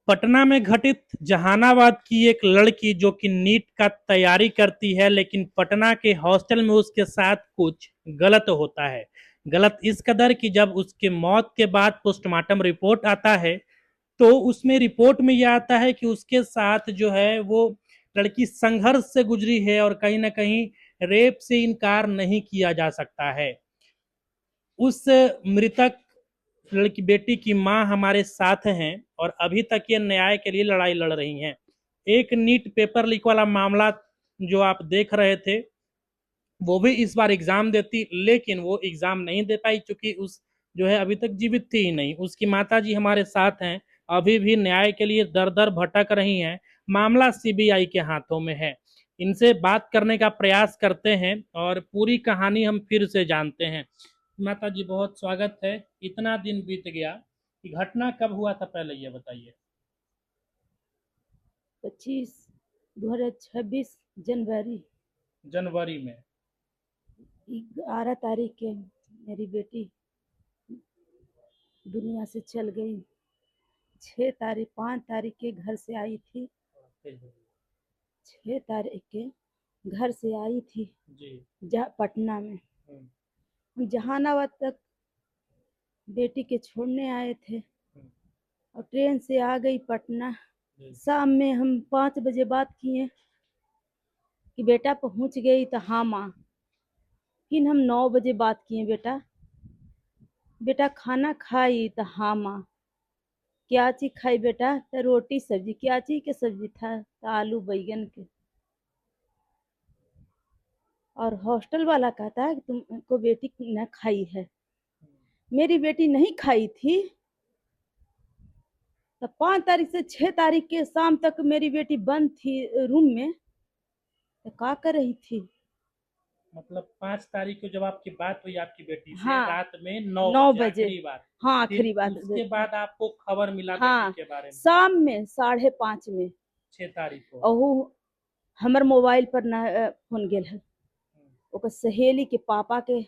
पटना में घटित जहानाबाद की एक लड़की जो कि नीट का तैयारी करती है, लेकिन पटना के हॉस्टल में उसके साथ कुछ गलत होता है। गलत इस कदर कि जब उसके मौत के बाद पोस्टमार्टम रिपोर्ट आता है तो उसमें रिपोर्ट में यह आता है कि उसके साथ जो है वो लड़की संघर्ष से गुजरी है और कहीं ना कहीं रेप से इनकार नहीं किया जा सकता है। उस मृतक लड़की बेटी की मां हमारे साथ हैं और अभी तक ये न्याय के लिए लड़ाई लड़ रही हैं। एक नीट पेपर लीक वाला मामला जो आप देख रहे थे, वो भी इस बार एग्जाम देती, लेकिन वो एग्जाम नहीं दे पाई क्योंकि उस जो है अभी तक जीवित थी ही नहीं। उसकी माता जी हमारे साथ हैं, अभी भी न्याय के लिए दर दर भटक रही हैं। मामला सीबीआई के हाथों में है। इनसे बात करने का प्रयास करते हैं और पूरी कहानी हम फिर से जानते हैं। माता जी, बहुत स्वागत है। इतना दिन बीत गया कि घटना कब हुआ था, पहले ये बताइए। 25 2026 जनवरी जनवरी में। 11 तारीख के मेरी बेटी दुनिया से चल गई। 6 तारीख 5 तारीख के घर से आई थी। 6 तारीख के घर से आई थी जी। पटना में। जहानाबाद तक बेटी के छोड़ने आए थे और ट्रेन से आ गई पटना। शाम में हम 5 बजे बात किए कि बेटा पहुंच गई, तो हाँ माँ। फिर हम 9 बजे बात किए, बेटा खाना खाई, तो हाँ माँ। क्या चीज खाई बेटा? तो रोटी सब्जी। क्या चीज के सब्जी था? तो आलू बैगन के। और हॉस्टल वाला कहता है कि तुमको बेटी न खाई है। मेरी बेटी नहीं खाई थी। तो 5 तारीख से 6 तारीख के शाम तक मेरी बेटी बंद थी रूम में। तो क्या कर रही थी? मतलब 5 तारीख को जब आपकी बात हुई आपकी बेटी से, हाँ, रात में 9 बजे 9 बजे। आखिरी बात। हाँ, फिर आखिरी बात। उसके बाद आपको खबर मिला बेटी हाँ, के बारे में? शाम में 5:30 में। 6 तारीख को। और हमर मोबाइल पर न फोन गेल है। ओकर सहेली के पापा के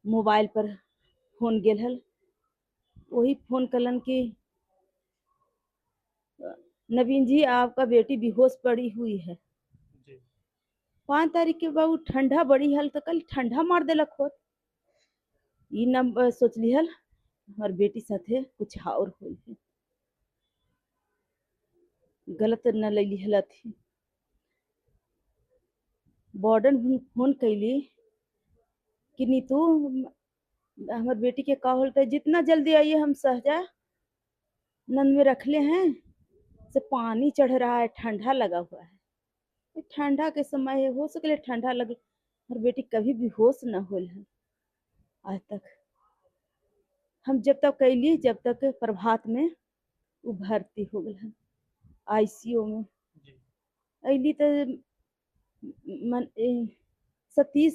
मोबाइल पर फोन गेल है। वही फोन कलन कि नवीन जी, आपका बेटी बेहोश पड़ी हुई है। जी। 5 तारीख के बाद ठंडा बड़ी हल, तो कल ठंडा मार देलक हो। ई न सोचली हल हमार बेटी साथे कुछ और हुई है। गलत न लैली हल थी। वार्डन फोन कैली कि नीतू, हमार बेटी के का होता, जितना जल्दी आइए, हम सहजा नंद में रख ले हैं। से पानी चढ़ रहा है, ठंडा लगा हुआ है। ठंडा के समय है, हो सके ठंडा लगे। हमार बेटी कभी भी होश न होल है आज तक। हम जब तक कैली, जब तक प्रभात में वो भर्ती हो गए हैं आईसीयू में। जी। अली तो सतीश,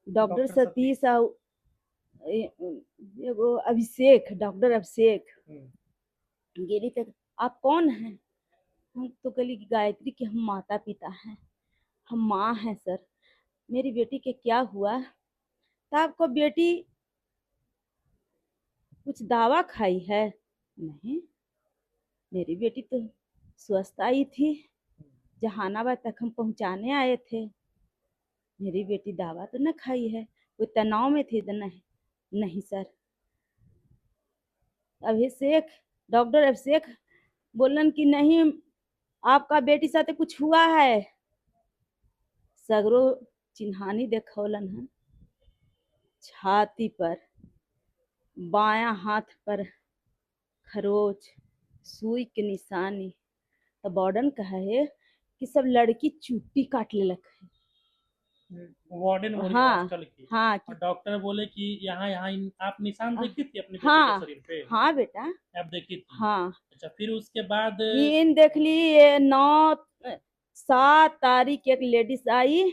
डॉक्टर डॉक्टर सतीश। सतीश और एगो अभिषेक, डॉक्टर अभिषेक गेली। तक आप कौन हैं? हम तो कहली कि गायत्री के हम माता पिता हैं, हम माँ हैं सर। मेरी बेटी के क्या हुआ? तो आपको बेटी कुछ दवा खाई है? नहीं, मेरी बेटी तो स्वस्थ आई थी। जहानाबाद तक हम पहुंचाने आए थे। मेरी बेटी दवा तो न खाई है। कोई तनाव में थी तो नहीं? नहीं सर। अभिषेक, डॉक्टर अभिषेक बोलन कि नहीं, आपका बेटी साथ कुछ हुआ है। सगरो चिन्हानी देखौलन है छाती पर, बायां हाथ पर खरोच, सुई के निशानी। तो वार्डन कहे कि सब लड़की चुट्टी काट लेलक है। वार्डन बोली हाँ, हॉस्टल की। हाँ और डॉक्टर बोले कि यहाँ यहाँ आप निशान देखी थी अपने बेटे के हाँ, शरीर पे? हाँ बेटा, आप देखी थी? हाँ। अच्छा, फिर उसके बाद? फिर देख ली, ये 7 तारीख एक लेडीज आई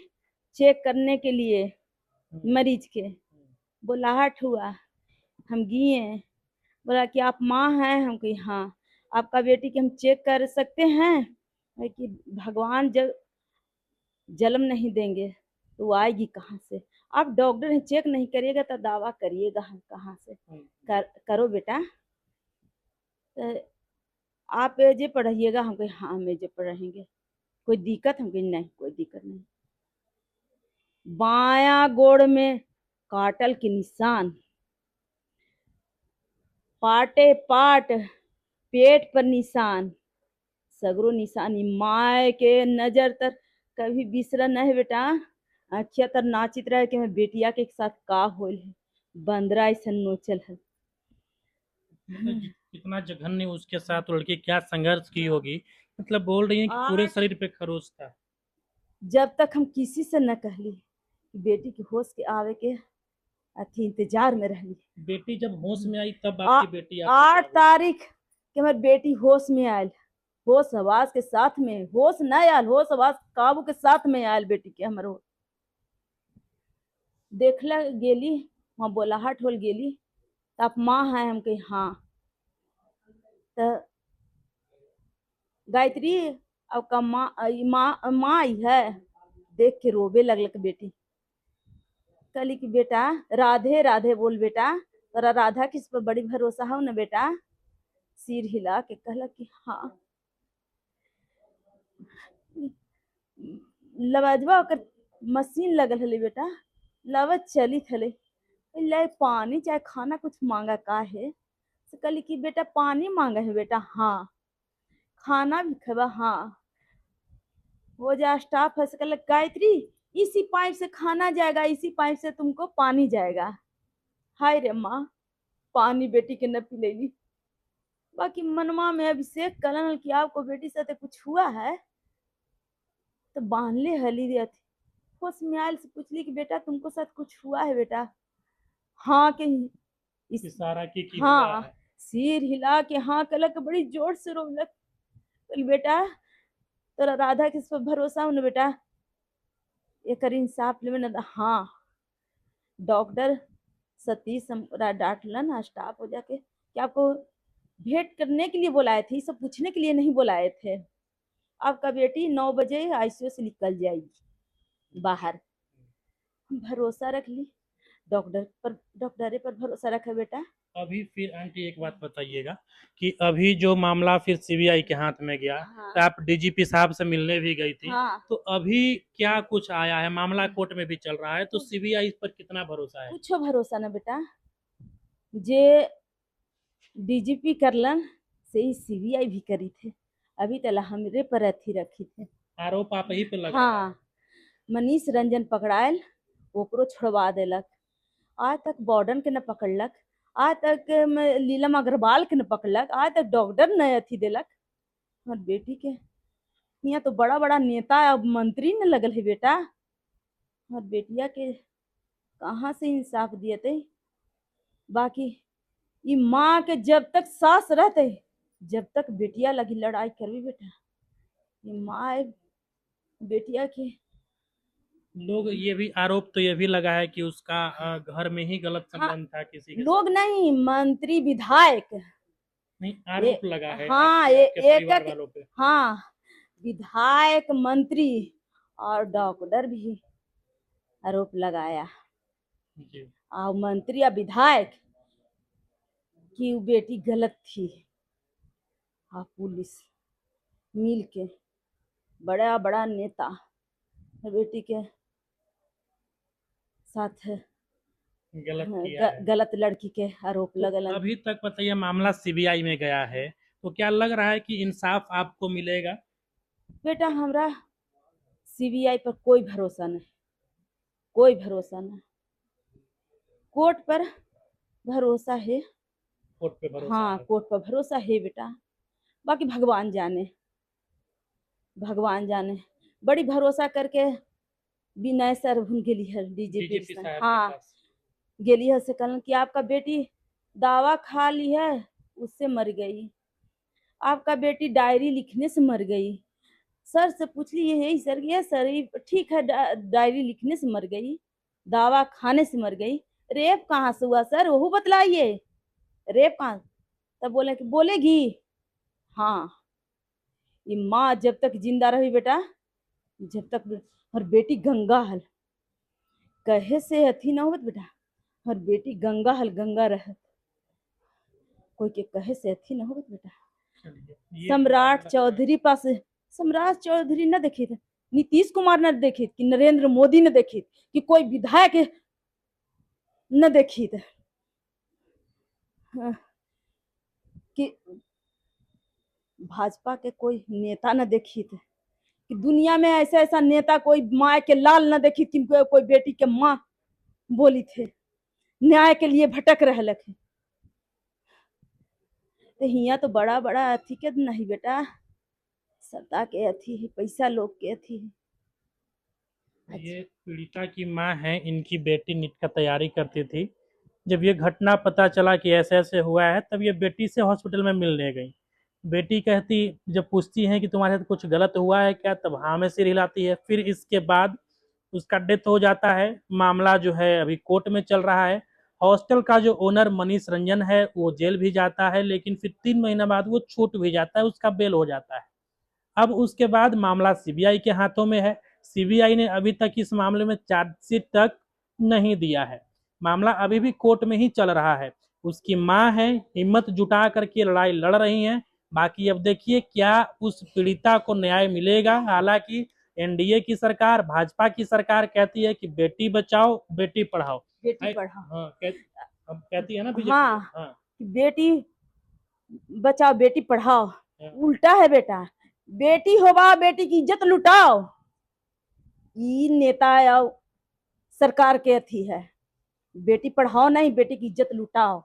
चेक करने के लिए मरीज के। बुलाहट हुआ, हम गए। बोला कि आप माँ हैं? हम कही हाँ। आपका बेटी की हम चेक कर सकते हैं? है कि भगवान जब जन्म नहीं देंगे तो वो आएगी कहाँ से? आप डॉक्टर हैं, चेक नहीं करिएगा तो दावा करिएगा हम कहाँ से? करो बेटा। तो आप जे पढ़ाइएगा? हम कहे हाँ हम जे पढ़ाएंगे। कोई दिक्कत? हम कहे नहीं कोई दिक्कत नहीं। बायां गोड़ में काटल के निशान, पाटे पाट पेट पर निशान, सगरो निशानी माय के नजर तर कभी बिसरा नहीं बेटा। अखिया तर नाचित रहे कि मैं बेटिया के साथ का होल है, बंदरा ऐसा नोचल है। मतलब कितना जघन्य उसके साथ लड़की क्या संघर्ष की होगी। मतलब बोल रही है कि पूरे शरीर पे खरोच था। जब तक हम किसी से न कहली कि बेटी के होश के आवे के अथी इंतजार में रहली। बेटी जब होश में आई तब आ- आपकी बेटी आपसे 8 क्या बोली? तारीख के हमारी बेटी होश में आयल, होश हवास के साथ में, होश न आयल, होश हवास काबू के साथ में आयल बेटी के हमारे। देखला गेली वहाँ बोलाहट होल गेली तो आप माँ है? हम कही हाँ। तो गायत्री अब का माँ माँ आई है? देख के रोबे लगलक बेटी। कहली कि बेटा राधे राधे बोल बेटा, तोरा राधा किस पर बड़ी भरोसा हो न बेटा? सिर हिला के कहलक कि हाँ। लवजवा ओकर मशीन लगल हले बेटा, लवज चली थले। ले पानी चाहे खाना कुछ मांगा का है? तो कहली कि बेटा पानी मांगा है बेटा। हाँ। खाना भी खबा? हाँ। वो जो स्टाफ है कहलक गायत्री इसी पाइप से खाना जाएगा, इसी पाइप से तुमको पानी जाएगा। हाय रे माँ, पानी बेटी के न पिलेली। बाकी मनवा में अभिषेक कलन कि आपको बेटी से कुछ हुआ है तो बांधले हली रे थी। होश में आयल से पूछली कि बेटा तुमको साथ कुछ हुआ है बेटा? हाँ के इशारा की हुआ हाँ। है। सिर हिला के हाँ कलक, बड़ी जोर से रोलक। बोली बेटा तोरा राधा किस पर भरोसा हो न बेटा? ये इंसाफ ले न। हाँ। डॉक्टर सतीश डांटलन स्टाफ हो जाके कि आपको भेंट करने के लिए बुलाए थे, सब पूछने के लिए नहीं बुलाए थे। आपका बेटी 9 बजे आईसीयू से निकल जाएगी बाहर। भरोसा रख ली डॉक्टर पर, डॉक्टरे पर भरोसा रखा बेटा। अभी फिर आंटी एक बात बताइएगा कि अभी जो मामला फिर सीबीआई के हाथ में गया, हाँ। तो आप डीजीपी साहब से मिलने भी गई थी। हाँ। तो अभी क्या कुछ आया है? मामला कोर्ट में भी चल रहा है, तो सीबीआई पर कितना भरोसा है? कुछ भरोसा ना बेटा, जे डीजीपी करलन से ही सीबीआई भी करी थे। अभी तला हमरे पर अथी रखी थे। आरोप आप ही पे लगा रहा है। हाँ। मनीष रंजन पकड़ायल, ओकरो छोड़वा देलक। आज तक बॉर्डन के न पकड़लक, आज तक लीलम अग्रवाल के न पकड़लक, आज तक डॉक्टर न अथी देलक। और बेटी के यहाँ तो बड़ा बड़ा नेता अब मंत्री न लगल है बेटा। और बेटिया के कहाँ से इंसाफ दिए थे? बाकी ये माँ के जब तक सास रहते, जब तक बेटिया लगी लड़ाई करवी बेटा। ये माँ बेटिया के लोग ये भी आरोप तो ये भी लगा है कि उसका घर में ही गलत हाँ, संबंध था किसी के लोग साथ। नहीं मंत्री विधायक। नहीं, ये आरोप लगा है हाँ आपके एक परिवार एक वालों पे। हाँ विधायक मंत्री और डॉक्टर भी आरोप लगाया। जी। और मंत्री या विधायक की वो बेटी गलत थी। हाँ पुलिस मिल के बड़ा बड़ा नेता बेटी के साथ गलत किया है। गलत लड़की के आरोप तो लगलन। अभी तक बताइए, मामला सीबीआई में गया है, तो क्या लग रहा है कि इंसाफ आपको मिलेगा? बेटा हमरा सीबीआई पर कोई भरोसा नहीं, कोई भरोसा नहीं। कोर्ट पर भरोसा है। कोर्ट पे भरोसा हाँ है। कोर्ट पर भरोसा है बेटा। बाकी भगवान जाने, भगवान जाने। बड़ी भरोसा करके विनय सर गेली है डीजीपी डीजीपी से। साहब के हाँ पास। गेली है से कहलन कि आपका बेटी दावा खा ली है उससे मर गई, आपका बेटी डायरी लिखने से मर गई। सर से पूछ ली यही सर, ये सर ठीक है डायरी लिखने से मर गई, दावा खाने से मर गई, रेप कहाँ से हुआ सर वो बतलाइए, रेप कहाँ? तब बोले कि बोलेगी। हाँ ये माँ जब तक जिंदा रही बेटा, जब तक और बेटी गंगा हल कहे से अथी ना होत बेटा। और बेटी गंगा हल गंगा रहत, कोई के कहे से अथी ना होत बेटा। चलिए ये सम्राट चौधरी पास, सम्राट चौधरी न देखित, नीतीश कुमार न देखित, कि नरेंद्र मोदी न देखित, कि कोई विधायक न देखित, कि भाजपा के कोई नेता न देखित, कि दुनिया में ऐसा ऐसा नेता कोई माँ के लाल न देखित, कि कोई बेटी के माँ बोली थे, न्याय के लिए भटक रहलक है। तो हिया तो बड़ा बड़ा अथी के नहीं बेटा, सत्ता के अथी है, पैसा लोग के अथी है। ये पीड़िता की माँ है, इनकी बेटी नीट का तैयारी करती थी। जब ये घटना पता चला कि ऐसे ऐसे हुआ है, तब ये बेटी से हॉस्पिटल में मिलने गई। बेटी कहती, जब पूछती है कि तुम्हारे साथ कुछ गलत हुआ है क्या, तब हाँ में सिर हिलाती है। फिर इसके बाद उसका डेथ हो जाता है। मामला जो है अभी कोर्ट में चल रहा है। हॉस्टल का जो ओनर मनीष रंजन है वो जेल भी जाता है, लेकिन फिर 3 महीना बाद वो छूट भी जाता है, उसका बेल हो जाता है। अब उसके बाद मामला सीबीआई के हाथों में है। सीबीआई ने अभी तक इस मामले में चार्जशीट तक नहीं दिया है। मामला अभी भी कोर्ट में ही चल रहा है। उसकी माँ है, हिम्मत जुटा करके लड़ाई लड़ रही हैं। बाकी अब देखिए क्या उस पीड़िता को न्याय मिलेगा। हालांकि एनडीए की सरकार, भाजपा की सरकार कहती है कि बेटी बचाओ बेटी पढ़ाओ। बेटी पढ़ाओ, हाँ अब कहती है ना बीजेपी। हाँ, हाँ बेटी बचाओ बेटी पढ़ाओ, हाँ। उल्टा है बेटा, बेटी होवा बेटी की इज्जत लुटाओ, ये नेता या सरकार के अथी है। बेटी पढ़ाओ नहीं, बेटी की इज्जत लुटाओ,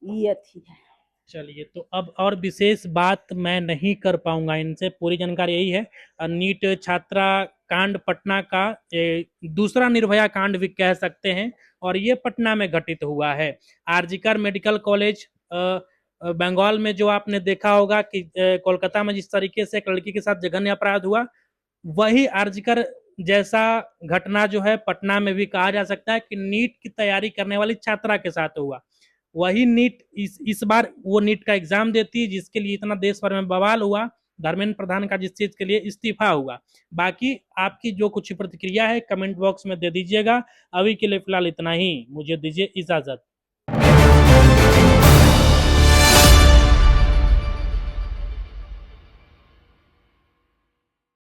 ये अथी है। चलिए, तो अब और विशेष बात मैं नहीं कर पाऊंगा इनसे। पूरी जानकारी यही है। नीट छात्रा कांड पटना का दूसरा निर्भया कांड भी कह सकते हैं, और ये पटना में घटित हुआ है। आरजीकर मेडिकल कॉलेज बंगाल में, जो आपने देखा होगा कि कोलकाता में जिस तरीके से एक लड़की के साथ जघन्य अपराध हुआ, वही आरजीकर जैसा घटना जो है पटना में भी कहा जा सकता है कि नीट की तैयारी करने वाली छात्रा के साथ हुआ। वही नीट इस बार वो नीट का एग्जाम देती है, जिसके लिए इतना देश भर में बवाल हुआ। धर्मेंद्र प्रधान का जिस चीज के लिए इस्तीफा हुआ। बाकी आपकी जो कुछ प्रतिक्रिया है कमेंट बॉक्स में दे दीजिएगा। अभी के लिए फिलहाल इतना ही, मुझे दीजिए इजाजत।